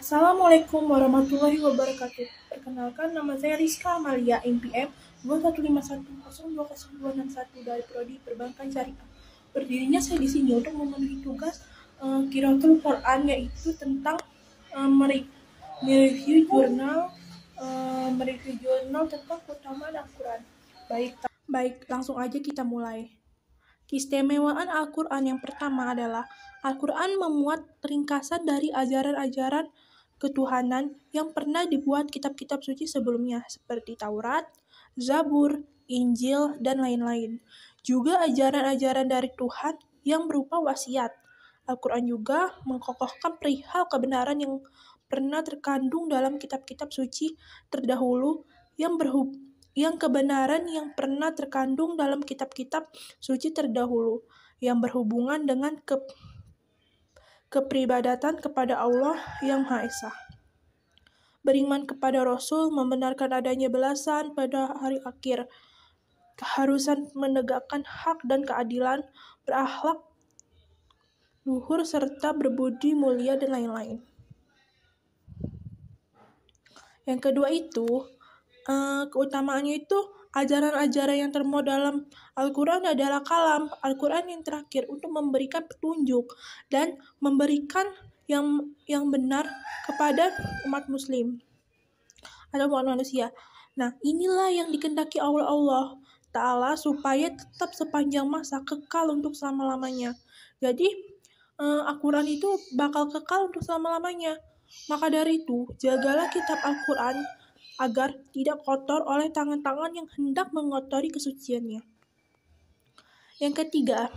Assalamualaikum warahmatullahi wabarakatuh. Perkenalkan, nama saya Rizka Amalia, NPM 215102061 dari Prodi Perbankan Syariah. Berdirinya saya di sini untuk memenuhi tugas Qiraatul Quran, yaitu tentang mereview jurnal tentang keutamaan Al-Quran. Baik, langsung aja kita mulai. Keistimewaan Al-Quran yang pertama adalah Al-Quran memuat ringkasan dari ajaran-ajaran ketuhanan yang pernah dibuat kitab-kitab suci sebelumnya, seperti Taurat, Zabur, Injil, dan lain-lain. Juga ajaran-ajaran dari Tuhan yang berupa wasiat. Al-Quran juga mengokohkan perihal kebenaran yang pernah terkandung dalam kitab-kitab suci terdahulu yang kebenaran yang pernah terkandung dalam kitab-kitab suci terdahulu yang berhubungan dengan kepribadatan kepada Allah yang Maha Esa. Beriman kepada Rasul, membenarkan adanya balasan pada hari akhir, keharusan menegakkan hak dan keadilan, berakhlak luhur serta berbudi mulia dan lain-lain. Yang kedua itu keutamaannya itu ajaran-ajaran yang termuat dalam Al-Quran adalah kalam Al-Quran yang terakhir untuk memberikan petunjuk dan memberikan yang benar kepada umat muslim atau umat manusia. Nah, inilah yang dikehendaki Allah Ta'ala supaya tetap sepanjang masa kekal untuk selama-lamanya. Jadi Al-Quran itu bakal kekal untuk selama-lamanya. Maka dari itu, jagalah kitab Al-Quran agar tidak kotor oleh tangan-tangan yang hendak mengotori kesuciannya. Yang ketiga,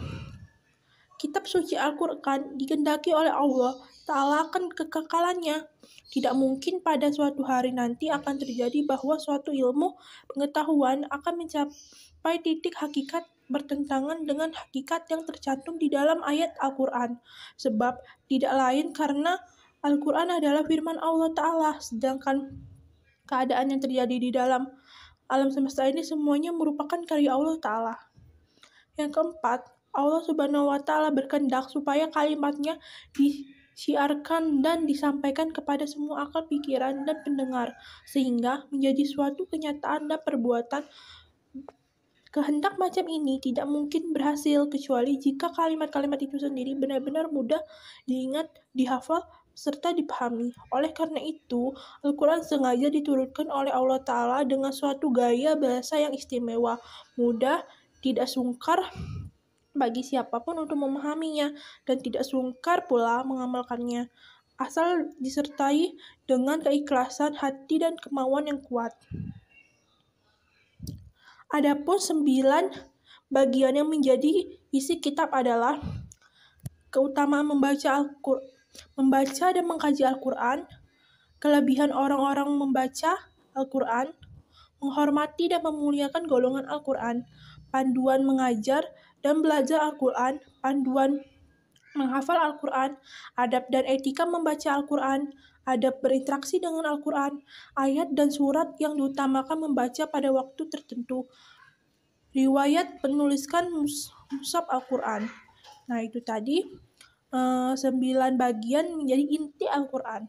kitab suci Al-Quran dikehendaki olai Allah Ta'ala akan kekekalannya. Tidak mungkin pada suatu hari nanti akan terjadi bahwa suatu ilmu pengetahuan akan mencapai titik hakikat bertentangan dengan hakikat yang tercantum di dalam ayat Al-Quran. Sebab tidak lain karena Al-Quran adalah firman Allah Ta'ala, sedangkan keadaan yang terjadi di dalam alam semesta ini semuanya merupakan karya Allah Ta'ala. Yang keempat, Allah Subhanahu wa Ta'ala berkehendak supaya kalimatnya disiarkan dan disampaikan kepada semua akal pikiran dan pendengar, sehingga menjadi suatu kenyataan dan perbuatan. Kehendak macam ini tidak mungkin berhasil kecuali jika kalimat-kalimat itu sendiri benar-benar mudah diingat, dihafal, serta dipahami. Oleh karena itu, Al-Quran sengaja diturunkan oleh Allah Ta'ala dengan suatu gaya bahasa yang istimewa, mudah, tidak sungkar bagi siapapun untuk memahaminya, dan tidak sungkar pula mengamalkannya, asal disertai dengan keikhlasan hati dan kemauan yang kuat. Adapun 9 bagian yang menjadi isi kitab adalah keutamaan membaca dan mengkaji Al-Quran, kelebihan orang-orang membaca Al-Quran, menghormati dan memuliakan golongan Al-Quran, panduan mengajar dan belajar Al-Quran, panduan menghafal Al-Quran, adab dan etika membaca Al-Quran, adab berinteraksi dengan Al-Quran, ayat dan surat yang diutamakan membaca pada waktu tertentu, riwayat penuliskan mushaf Al-Quran. Nah, itu tadi 9 bagian menjadi inti Al-Quran.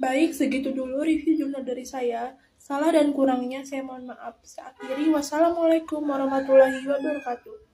Baik, segitu dulu review jurnal dari saya. Salah dan kurangnya saya mohon maaf. Saya akhiri. Wassalamualaikum warahmatullahi wabarakatuh.